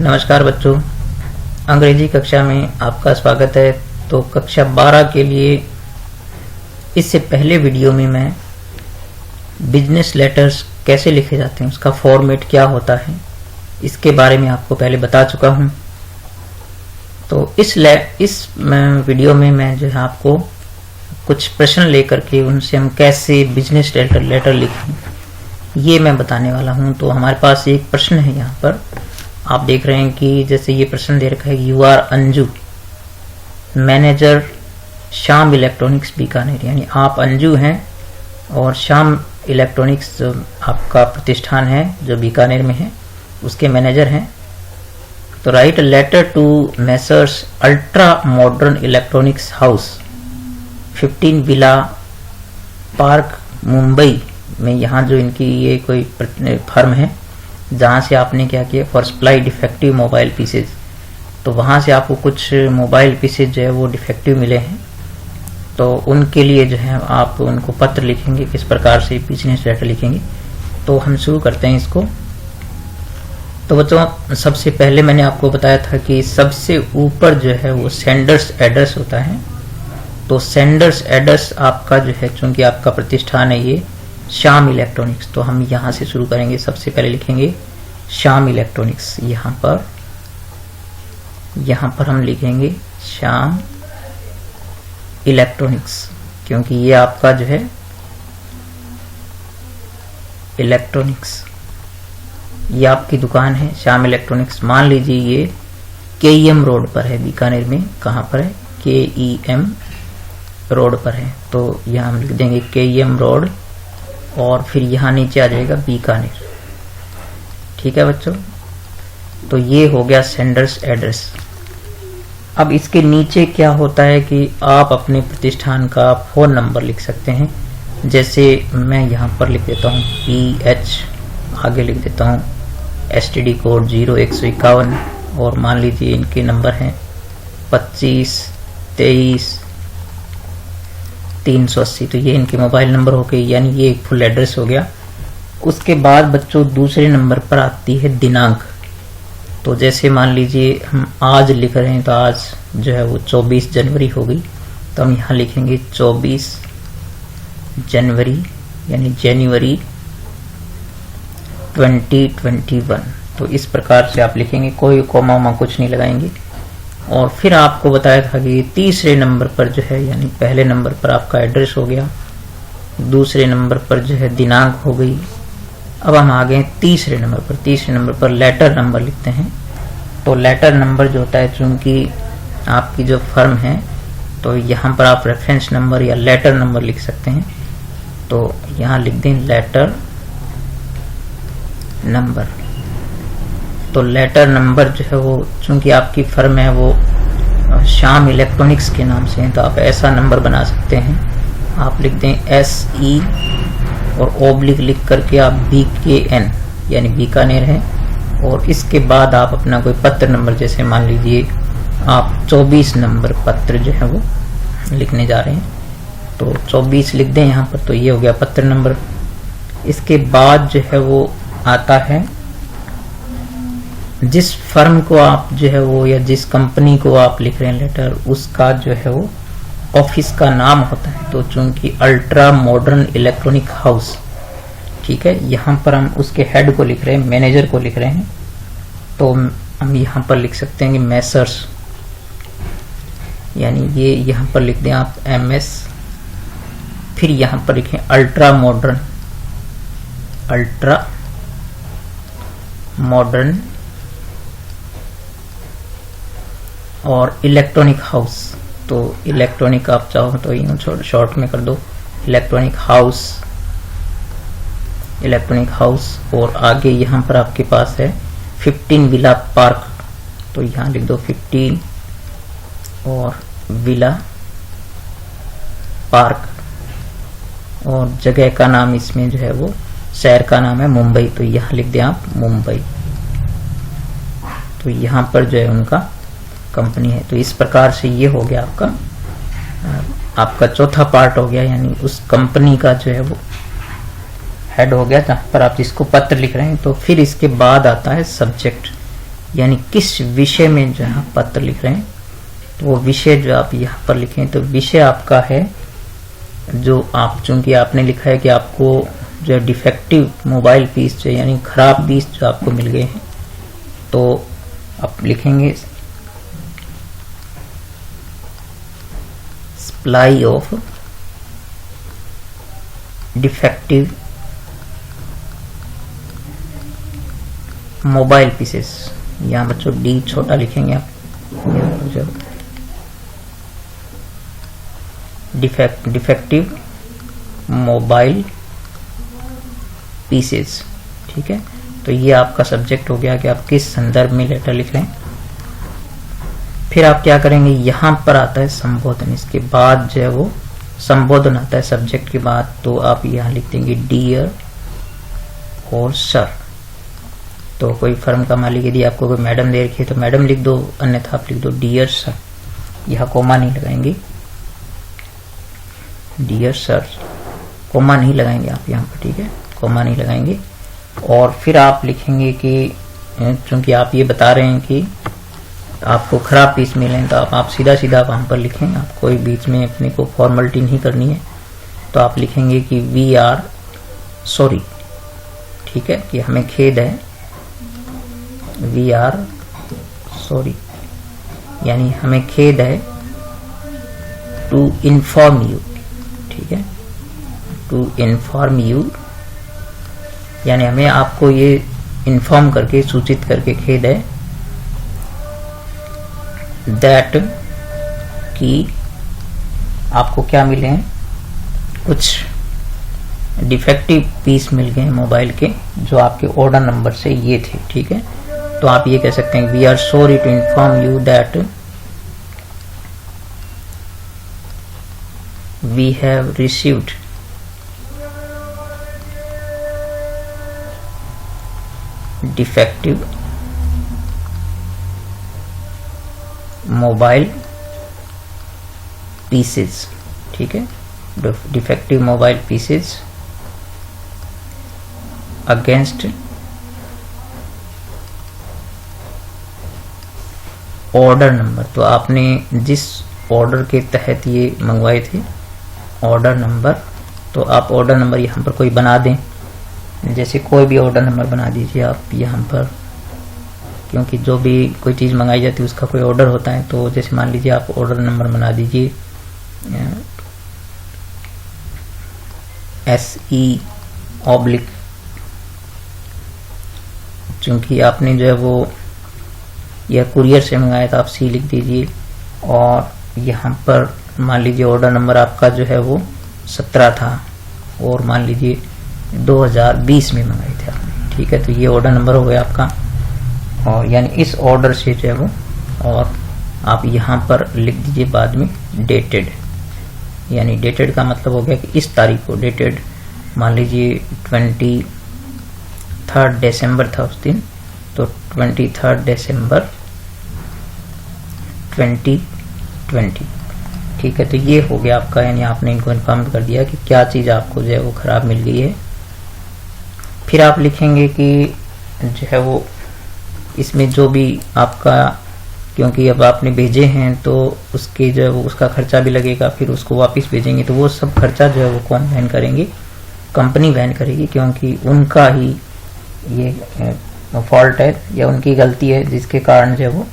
नमस्कार बच्चों, अंग्रेजी कक्षा में आपका स्वागत है। तो कक्षा 12 के लिए इससे पहले वीडियो में मैं बिजनेस लेटर्स कैसे लिखे जाते हैं, उसका फॉर्मेट क्या होता है, इसके बारे में आपको पहले बता चुका हूं। तो इस वीडियो में मैं जो है आपको कुछ प्रश्न लेकर के उनसे हम कैसे बिजनेस लेटर लिखें ये मैं बताने वाला हूं। तो हमारे पास एक प्रश्न है, यहाँ पर आप देख रहे हैं कि जैसे ये प्रश्न दे रखा है, you are Anju manager Shyam electronics Bikaner, यानी आप अंजू हैं और श्याम इलेक्ट्रॉनिक्स जो आपका प्रतिष्ठान है जो बीकानेर में है उसके मैनेजर हैं। तो write a letter to messrs ultra modern electronics house 15 villa park Mumbai में, यहाँ जो इनकी ये कोई फर्म है जहाँ से आपने क्या किया, for supply defective mobile pieces, तो वहाँ से आपको कुछ मोबाइल पीसेज जो है वो डिफेक्टिव मिले हैं। तो उनके लिए जो है आप उनको पत्र लिखेंगे, किस प्रकार से बिजनेस लेटर लिखेंगे। तो हम शुरू करते हैं इसको। तो बच्चों, सबसे पहले मैंने आपको बताया था कि सबसे ऊपर जो है वो सेंडर्स एड्रेस होता है। तो सेंडर्स एड्रेस आपका जो है, चूंकि आपका प्रतिष्ठान है ये श्याम इलेक्ट्रॉनिक्स, तो हम यहाँ से शुरू करेंगे। सबसे पहले लिखेंगे श्याम इलेक्ट्रॉनिक्स, यहाँ पर हम लिखेंगे श्याम इलेक्ट्रॉनिक्स, क्योंकि ये आपका जो है इलेक्ट्रॉनिक्स, ये आपकी दुकान है श्याम इलेक्ट्रॉनिक्स। मान लीजिए ये KEM रोड पर है बीकानेर में। कहाँ पर है? KEM रोड पर है। तो यहाँ हम लिख देंगे KEM रोड और फिर यहाँ नीचे आ जाएगा बीकानेर। ठीक है बच्चों, तो ये हो गया सेंडर्स एड्रेस। अब इसके नीचे क्या होता है कि आप अपने प्रतिष्ठान का फोन नंबर लिख सकते हैं। जैसे मैं यहाँ पर लिख देता हूँ PH, आगे लिख देता हूँ STD कोड 0151 और मान लीजिए इनके नंबर हैं 25 23 380। तो ये इनके मोबाइल नंबर हो गए, यानी ये एक फुल एड्रेस हो गया। उसके बाद बच्चों दूसरे नंबर पर आती है दिनांक। तो जैसे मान लीजिए हम आज लिख रहे हैं, तो आज जो है वो 24 जनवरी हो गई, तो हम यहाँ लिखेंगे 24 जनवरी, यानी जनवरी 2021। तो इस प्रकार से आप लिखेंगे, कोई कोमा वोमा कुछ नहीं लगाएंगे। और फिर आपको बताया था कि तीसरे नंबर पर जो है, यानी पहले नंबर पर आपका एड्रेस हो गया, दूसरे नंबर पर जो है दिनांक हो गई। अब हम आ गए तीसरे नंबर पर। तीसरे नंबर पर लेटर नंबर लिखते हैं। तो लेटर नंबर जो होता है, चूंकि आपकी जो फर्म है तो यहाँ पर आप रेफरेंस नंबर या लेटर नंबर लिख सकते हैं। तो यहाँ लिख दें लेटर नंबर। तो लेटर नंबर जो है वो, चूंकि आपकी फर्म है वो श्याम इलेक्ट्रॉनिक्स के नाम से है, तो आप ऐसा नंबर बना सकते हैं। आप लिख दें SE और ओब्लिक लिख करके आप BKN, यानी बीकानेर है, और इसके बाद आप अपना कोई पत्र नंबर, जैसे मान लीजिए आप 24 नंबर पत्र जो है वो लिखने जा रहे हैं, तो 24 लिख दें यहाँ पर। तो ये हो गया पत्र नंबर। इसके बाद जो है वो आता है जिस फर्म को आप जो है वो, या जिस कंपनी को आप लिख रहे हैं लेटर, उसका जो है वो ऑफिस का नाम होता है। तो चूंकि अल्ट्रा मॉडर्न इलेक्ट्रॉनिक हाउस, ठीक है, यहाँ पर हम उसके हेड को लिख रहे हैं, मैनेजर को लिख रहे हैं, तो हम यहाँ पर लिख सकते हैं कि मेसर्स, यानी ये यहाँ पर लिख दें आप MS, फिर यहाँ पर लिखें अल्ट्रा मॉडर्न और इलेक्ट्रॉनिक हाउस। तो इलेक्ट्रॉनिक आप चाहो तो यूं शॉर्ट में कर दो, इलेक्ट्रॉनिक हाउस। और आगे यहाँ पर आपके पास है 15 विला पार्क, तो यहाँ लिख दो 15 और विला पार्क, और जगह का नाम इसमें जो है वो, शहर का नाम है मुंबई, तो यहाँ लिख दें आप मुंबई। तो यहाँ पर जो है उनका कंपनी है। तो इस प्रकार से ये हो गया आपका चौथा पार्ट हो गया, यानी उस कंपनी का जो है वो हेड हो गया, जहां पर आप जिसको पत्र लिख रहे हैं। तो फिर इसके बाद आता है सब्जेक्ट, यानी किस विषय में जो आप पत्र लिख रहे हैं, तो वो विषय जो आप यहाँ पर लिखें, तो विषय आपका है जो आप, चूंकि आपने लिखा है कि आपको जो डिफेक्टिव मोबाइल पीस जो यानी खराब पीस जो आपको मिल गए हैं, तो आप लिखेंगे supply of defective mobile pieces. यहाँ बच्चों डी छोटा लिखेंगे आप, जब डिफेक्टिव मोबाइल पीसेस, ठीक है। तो ये आपका सब्जेक्ट हो गया कि आप किस संदर्भ में लेटर लिख रहे हैं। फिर आप क्या करेंगे, यहां पर आता है संबोधन, इसके बाद जो है वो संबोधन आता है सब्जेक्ट के बाद, तो आप यहां लिख देंगे डियर और सर। तो कोई फर्म का मालिक यदि आपको कोई मैडम दे रखी है तो मैडम लिख दो, अन्यथा आप लिख दो डियर सर, यह कोमा नहीं लगाएंगे, डियर सर कोमा नहीं लगाएंगे आप यहाँ पर, ठीक है, कोमा नहीं लगाएंगे। और फिर आप लिखेंगे कि चूंकि आप ये बता रहे हैं कि आपको खराब पीस मिले, तो आप सीधा सीधा वहां पर लिखें, आप कोई बीच में अपने को फॉर्मेलिटी नहीं करनी है। तो आप लिखेंगे कि वी आर सॉरी, ठीक है, कि हमें खेद है, वी आर सॉरी, यानी हमें खेद है, टू इन्फॉर्म यू, ठीक है, टू इन्फॉर्म यू, यानी हमें आपको ये इन्फॉर्म करके, सूचित करके खेद है, दैट कि आपको क्या मिले हैं, कुछ डिफेक्टिव पीस मिल गए मोबाइल के जो आपके ऑर्डर नंबर से ये थे, ठीक है। तो आप ये कह सकते हैं we are sorry to inform you that we have received defective mobile pieces, ठीक है, defective mobile pieces against order number. तो आपने जिस ऑर्डर के तहत ये मंगवाए थे, ऑर्डर नंबर, तो आप ऑर्डर नंबर यहाँ पर कोई बना दें, जैसे कोई भी ऑर्डर नंबर बना दीजिए आप यहाँ पर, क्योंकि जो भी कोई चीज़ मंगाई जाती है उसका कोई ऑर्डर होता है। तो जैसे मान लीजिए आप ऑर्डर नंबर बना दीजिए SE/, चूंकि आपने जो है वो यह कुरियर से मंगाया था, आप C लिख दीजिए। और यहाँ पर मान लीजिए ऑर्डर नंबर आपका जो है वो 17 था, और मान लीजिए 2020 में मंगाए थे आपने, ठीक है। तो ये ऑर्डर नंबर हो गया आपका, और यानी इस ऑर्डर से जो है वो, और आप यहाँ पर लिख दीजिए बाद में डेटेड, यानी डेटेड का मतलब हो गया कि इस तारीख को, डेटेड मान लीजिए 23 दिसंबर था उस दिन, तो 23 दिसंबर 2020, ठीक है। तो ये हो गया आपका, यानी आपने इनको इन्फॉर्म कर दिया कि क्या चीज़ आपको जो है वो खराब मिल गई है। फिर आप लिखेंगे कि जो है वो इसमें जो भी आपका, क्योंकि अब आपने भेजे हैं तो उसके जो है वो उसका खर्चा भी लगेगा, फिर उसको वापस भेजेंगे, तो वो सब खर्चा जो है वो कौन वहन करेंगे, कंपनी वहन करेगी, क्योंकि उनका ही ये फॉल्ट है या उनकी गलती है जिसके कारण जो है वो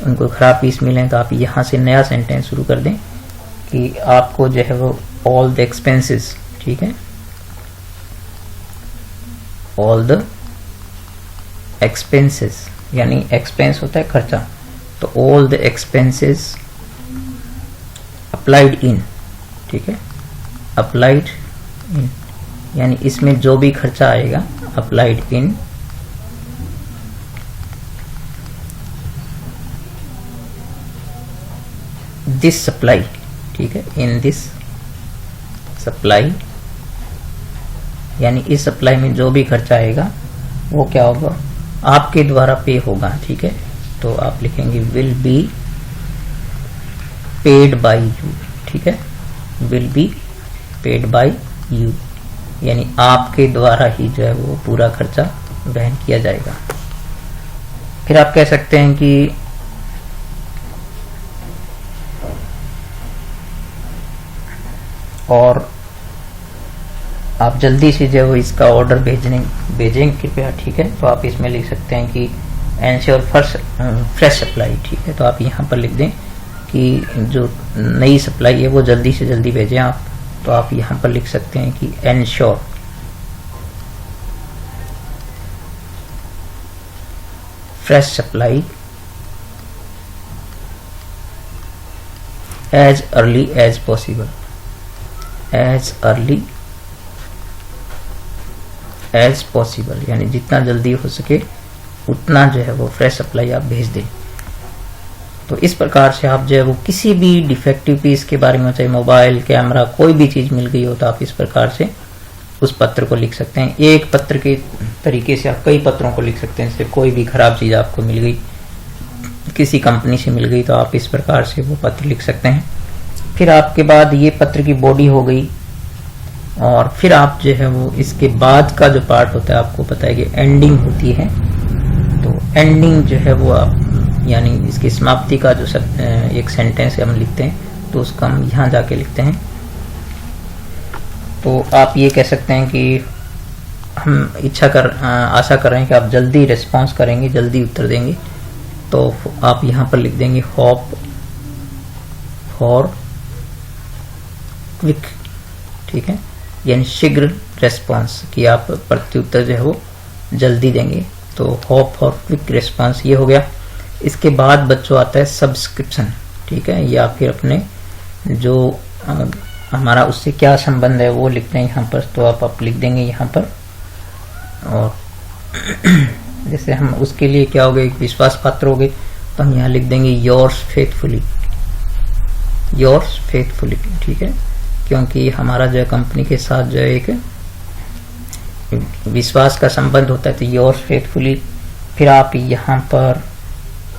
उनको खराब पीस मिले। तो आप यहाँ से नया सेंटेंस शुरू कर दें कि आपको जो है वो ऑल द एक्सपेंसेस, ठीक है, ऑल द एक्सपेंसेस, यानी एक्सपेंस होता है खर्चा, तो all the expenses applied in, ठीक है, अप्लाइड इन, यानी इसमें जो भी खर्चा आएगा, अप्लाइड इन दिस सप्लाई, ठीक है, इन दिस सप्लाई, यानी इस सप्लाई में जो भी खर्चा आएगा वो क्या होगा, आपके द्वारा पे होगा, ठीक है। तो आप लिखेंगे will be paid by you, ठीक है, will be paid by you, यानी आपके द्वारा ही जो है वो पूरा खर्चा वहन किया जाएगा। फिर आप कह सकते हैं कि और आप जल्दी से जो इसका ऑर्डर भेजें कृपया, ठीक है। तो आप इसमें लिख सकते हैं कि एंश्योर फ्रेश सप्लाई, ठीक है। तो आप यहाँ पर लिख दें कि जो नई सप्लाई है वो जल्दी से जल्दी भेजें आप। तो आप यहाँ पर लिख सकते हैं कि ensure fresh supply as early as possible, as early as possible, यानी जितना जल्दी हो सके उतना जो है वो फ्रेश सप्लाई आप भेज दें। तो इस प्रकार से आप जो है वो किसी भी डिफेक्टिव पीस के बारे में, चाहे मोबाइल, कैमरा, कोई भी चीज मिल गई हो, तो आप इस प्रकार से उस पत्र को लिख सकते हैं। एक पत्र के तरीके से आप कई पत्रों को लिख सकते हैं। जैसे कोई भी खराब चीज आपको मिल गई, किसी कंपनी से मिल गई, तो आप इस प्रकार से वो पत्र लिख सकते हैं। फिर आपके बाद ये पत्र की बॉडी हो गई, और फिर आप जो है वो इसके बाद का जो पार्ट होता है, आपको पता है कि एंडिंग होती है। तो एंडिंग जो है वो आप, यानी इसकी समाप्ति का जो एक सेंटेंस हम लिखते हैं, तो उसका हम यहाँ जाके लिखते हैं। तो आप ये कह सकते हैं कि हम आशा कर रहे हैं कि आप जल्दी रिस्पॉन्स करेंगे, जल्दी उत्तर देंगे। तो आप यहाँ पर लिख देंगे होप फॉर क्विक, ठीक है, यानी शीघ्र रेस्पॉन्स, कि आप प्रत्युत्तर जो है वो जल्दी देंगे। तो होप फॉर क्विक रेस्पॉन्स ये हो गया। इसके बाद बच्चों आता है सब्सक्रिप्शन, ठीक है, या फिर अपने जो हमारा उससे क्या संबंध है वो लिखते हैं यहाँ पर। तो आप लिख देंगे यहाँ पर, और जैसे हम उसके लिए क्या हो गए, विश्वास पात्र हो गए, तो हम यहाँ लिख देंगे योर्स फेथफुली, योर्स फेथफुली, ठीक है, क्योंकि हमारा जो है कंपनी के साथ जो है एक विश्वास का संबंध होता है। तो योर्स फेथफुली। फिर आप यहाँ पर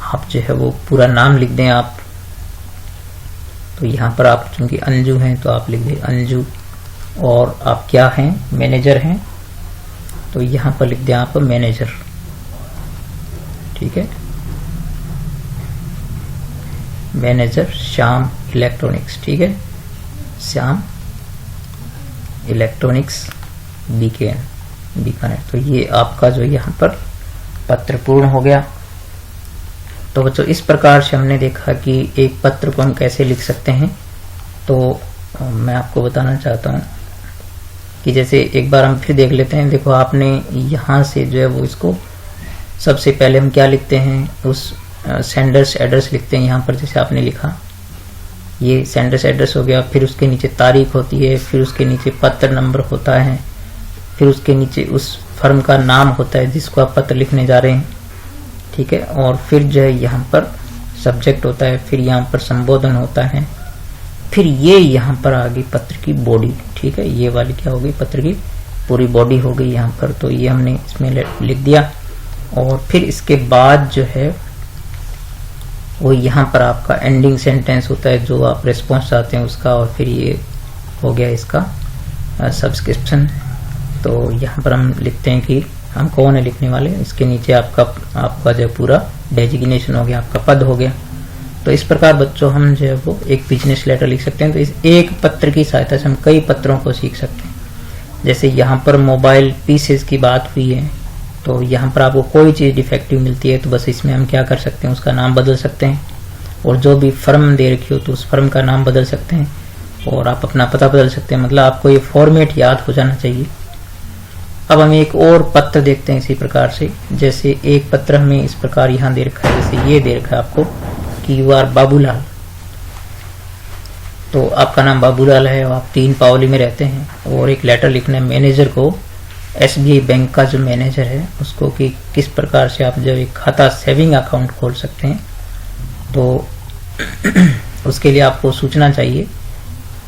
आप जो है वो पूरा नाम लिख दें आप। तो यहाँ पर आप चूंकि अंजू हैं तो आप लिख दें अंजू, और आप क्या हैं, मैनेजर हैं, तो यहाँ पर लिख दें आप मैनेजर, ठीक है, मैनेजर श्याम इलेक्ट्रॉनिक्स, ठीक है, श्याम इलेक्ट्रॉनिक्स बीकानेर। तो ये आपका जो यहाँ पर पत्र पूर्ण हो गया। तो बच्चों इस प्रकार से हमने देखा कि एक पत्र को हम कैसे लिख सकते हैं। तो मैं आपको बताना चाहता हूँ कि जैसे एक बार हम फिर देख लेते हैं। देखो आपने यहाँ से जो है वो इसको सबसे पहले हम क्या लिखते हैं, उस सेंडर्स एड्रेस लिखते हैं यहाँ पर, जैसे आपने लिखा ये सेंडर्स एड्रेस हो गया। फिर उसके नीचे तारीख होती है, फिर उसके नीचे पत्र नंबर होता है, फिर उसके नीचे उस फर्म का नाम होता है जिसको आप पत्र लिखने जा रहे हैं, ठीक है, और फिर जो है यहाँ पर सब्जेक्ट होता है, फिर यहाँ पर संबोधन होता है, फिर ये यहाँ पर आ गई पत्र की बॉडी, ठीक है, ये वाली क्या हो गई, पत्र की पूरी बॉडी हो गई यहाँ पर। तो ये हमने इसमें लिख दिया, और फिर इसके बाद जो है वो यहाँ पर आपका एंडिंग सेंटेंस होता है जो आप रिस्पॉन्स चाहते हैं उसका, और फिर ये हो गया इसका सब्सक्रिप्शन। तो यहाँ पर हम लिखते हैं कि हम कौन है लिखने वाले, इसके नीचे आपका जो पूरा डेजिग्नेशन हो गया, आपका पद हो गया। तो इस प्रकार बच्चों हम जो है वो एक बिजनेस लेटर लिख सकते हैं। तो इस एक पत्र की सहायता से हम कई पत्रों को सीख सकते हैं। जैसे यहाँ पर मोबाइल पीसेस की बात हुई है, तो यहाँ पर आपको कोई चीज़ डिफेक्टिव मिलती है तो बस इसमें हम क्या कर सकते हैं, उसका नाम बदल सकते हैं, और जो भी फर्म दे रखी हो तो उस फर्म का नाम बदल सकते हैं, और आप अपना पता बदल सकते हैं। मतलब आपको ये फॉर्मेट याद हो जाना चाहिए। अब हम एक और पत्र देखते हैं इसी प्रकार से। जैसे एक पत्र हमें इस प्रकार यहाँ दे रखा है, जैसे ये दे रखा है आपको कि यू आर बाबूलाल, तो आपका नाम बाबूलाल है और आप 3 पावली में रहते हैं, और एक लेटर लिखना है मैनेजर को, SBI बैंक का जो मैनेजर है उसको, कि किस प्रकार से आप जो एक खाता सेविंग अकाउंट खोल सकते हैं। तो उसके लिए आपको सूचना चाहिए।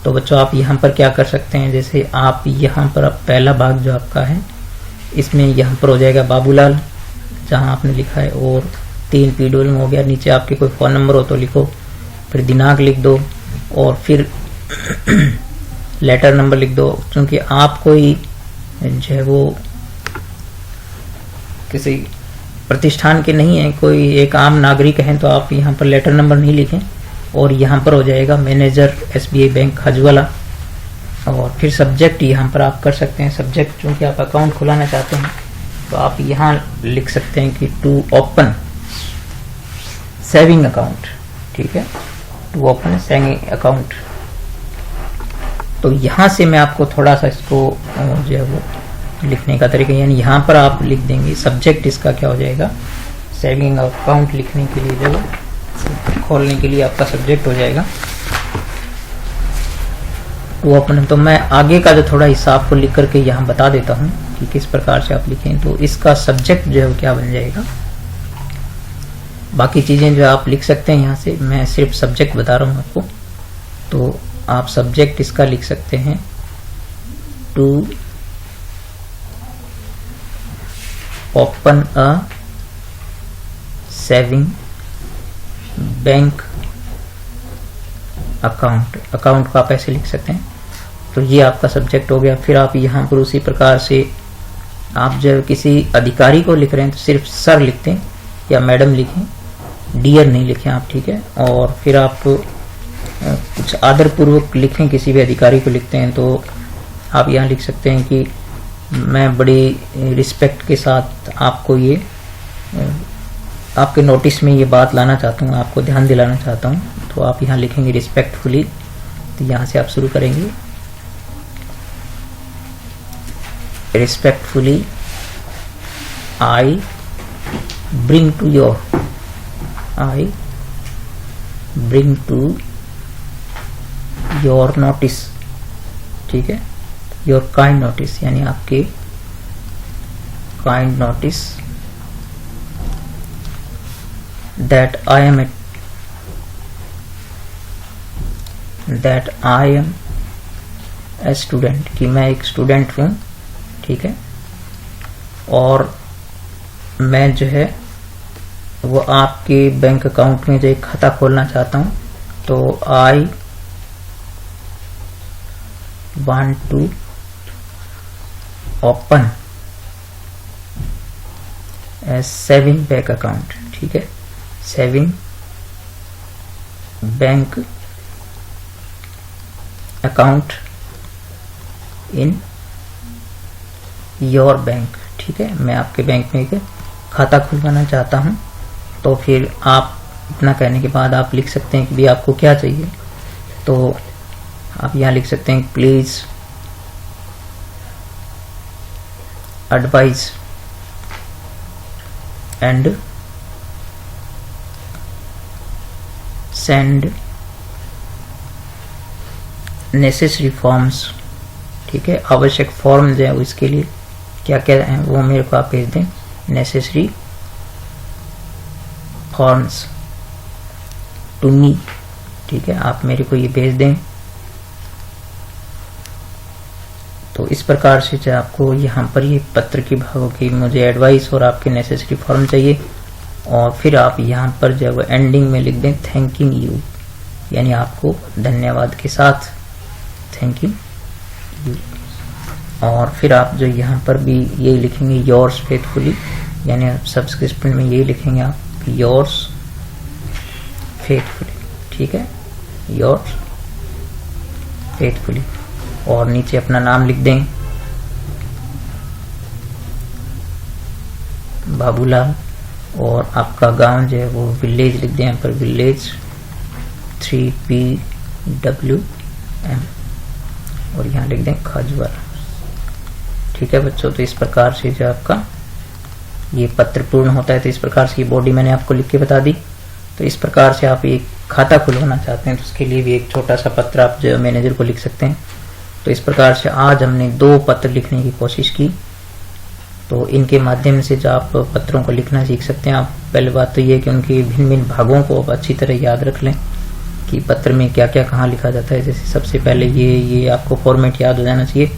तो बच्चों आप यहाँ पर क्या कर सकते हैं, जैसे आप यहाँ पर पहला भाग जो आपका है इसमें यहाँ पर हो जाएगा बाबूलाल जहाँ आपने लिखा है, और 3 पीडब्ल्यू में हो गया। नीचे आपके कोई फ़ोन नंबर हो तो लिखो, फिर दिनांक लिख दो, और फिर लेटर नंबर लिख दो। क्योंकि आप कोई जो है वो किसी प्रतिष्ठान के नहीं है, कोई एक आम नागरिक हैं, तो आप यहाँ पर लेटर नंबर नहीं लिखें और यहाँ पर हो जाएगा मैनेजर SBI बैंक हजवाला। और फिर सब्जेक्ट यहाँ पर आप कर सकते हैं, सब्जेक्ट चूँकि आप अकाउंट खुलाना चाहते हैं तो आप यहाँ लिख सकते हैं कि टू ओपन सेविंग अकाउंट। ठीक है, टू ओपन सेविंग अकाउंट। तो यहाँ से मैं आपको थोड़ा सा इसको जो है वो लिखने का तरीका, यानी यहाँ पर आप लिख देंगे सब्जेक्ट इसका क्या हो जाएगा, सेविंग अकाउंट लिखने के लिए जो खोलने के लिए आपका सब्जेक्ट हो जाएगा टू ओपन। तो मैं आगे का जो थोड़ा हिस्सा आपको लिख करके यहाँ बता देता हूँ कि किस प्रकार से आप लिखें। तो इसका सब्जेक्ट जो है वो क्या बन जाएगा, बाकी चीजें जो आप लिख सकते हैं यहाँ से, मैं सिर्फ सब्जेक्ट बता रहा हूँ आपको। तो आप सब्जेक्ट इसका लिख सकते हैं to open a saving bank account. Account को आप ऐसे लिख सकते हैं। तो ये आपका सब्जेक्ट हो गया। फिर आप यहाँ पर उसी प्रकार से आप जब किसी अधिकारी को लिख रहे हैं तो सिर्फ सर लिखते हैं या मैडम लिखें, डियर नहीं लिखें आप। ठीक है, और फिर आप कुछ आदर पूर्वक लिखें, किसी भी अधिकारी को लिखते हैं तो आप यहाँ लिख सकते हैं कि मैं बड़ी रिस्पेक्ट के साथ आपको ये आपके नोटिस में ये बात लाना चाहता हूँ, आपको ध्यान दिलाना चाहता हूँ। तो आप यहाँ लिखेंगे रिस्पेक्टफुली। तो यहाँ से आप शुरू करेंगे respectfully I bring to your notice. ठीक है, योर काइंड नोटिस, यानी आपके kind notice that I am a student, कि मैं एक स्टूडेंट हूँ। ठीक है, और मैं जो है वो आपके बैंक अकाउंट में जो एक खाता खोलना चाहता हूँ। तो I want to open a saving bank account। ठीक है, saving bank account in your bank. ठीक है, मैं आपके बैंक में एक खाता खुलवाना चाहता हूं। तो फिर आप इतना कहने के बाद आप लिख सकते हैं कि भी आपको क्या चाहिए। तो आप यहाँ लिख सकते हैं please advice and send necessary forms. ठीक है, आवश्यक फॉर्म जो है इसके लिए क्या क्या है वो मेरे को आप भेज दें, नेसेसरी फॉर्म्स टू मी। ठीक है, आप मेरे को ये भेज दें। तो इस प्रकार से जो आपको यहाँ पर ये पत्र की भागों की मुझे एडवाइस और आपके नेसेसरी फॉर्म चाहिए। और फिर आप यहाँ पर जब एंडिंग में लिख दें थैंकिंग यू, यानी आपको धन्यवाद के साथ थैंकिंग यू। और फिर आप जो यहाँ पर भी यही लिखेंगे योर्स फेथफुली, यानी आप सब्सक्रिप्शन में यही लिखेंगे आप योर्स फेथफुली। ठीक है, योर्स फेथफुली। और नीचे अपना नाम लिख दें बाबूलाल, और आपका गांव जो है वो विलेज लिख दें यहाँ पर, विलेज 3PWM, और यहाँ लिख दें खजवाला। ठीक है बच्चों, तो इस प्रकार से जो आपका ये पत्र पूर्ण होता है। तो इस प्रकार से ये बॉडी मैंने आपको लिख के बता दी। तो इस प्रकार से आप एक खाता खुलवाना चाहते हैं तो उसके लिए भी एक छोटा सा पत्र आप जो मैनेजर को लिख सकते हैं। तो इस प्रकार से आज हमने 2 पत्र लिखने की कोशिश की। तो इनके माध्यम से जो आप पत्रों को लिखना सीख सकते हैं। आप पहले बात तो ये कि उनके भिन्न भिन्न भागों को आप अच्छी तरह याद रख लें कि पत्र में क्या क्या कहाँ लिखा जाता है। जैसे सबसे पहले ये आपको फॉर्मेट याद हो जाना चाहिए।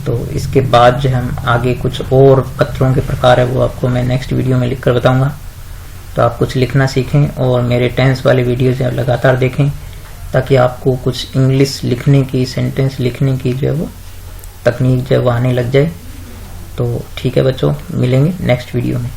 तो इसके बाद जो हम आगे कुछ और पत्रों के प्रकार है वो आपको मैं नेक्स्ट वीडियो में लिखकर बताऊंगा। तो आप कुछ लिखना सीखें और मेरे टेंस वाले वीडियोज लगातार देखें ताकि आपको कुछ इंग्लिश लिखने की, सेंटेंस लिखने की जो है वो तकनीक जो है वो आने लग जाए। तो ठीक है बच्चों, मिलेंगे नेक्स्ट वीडियो में।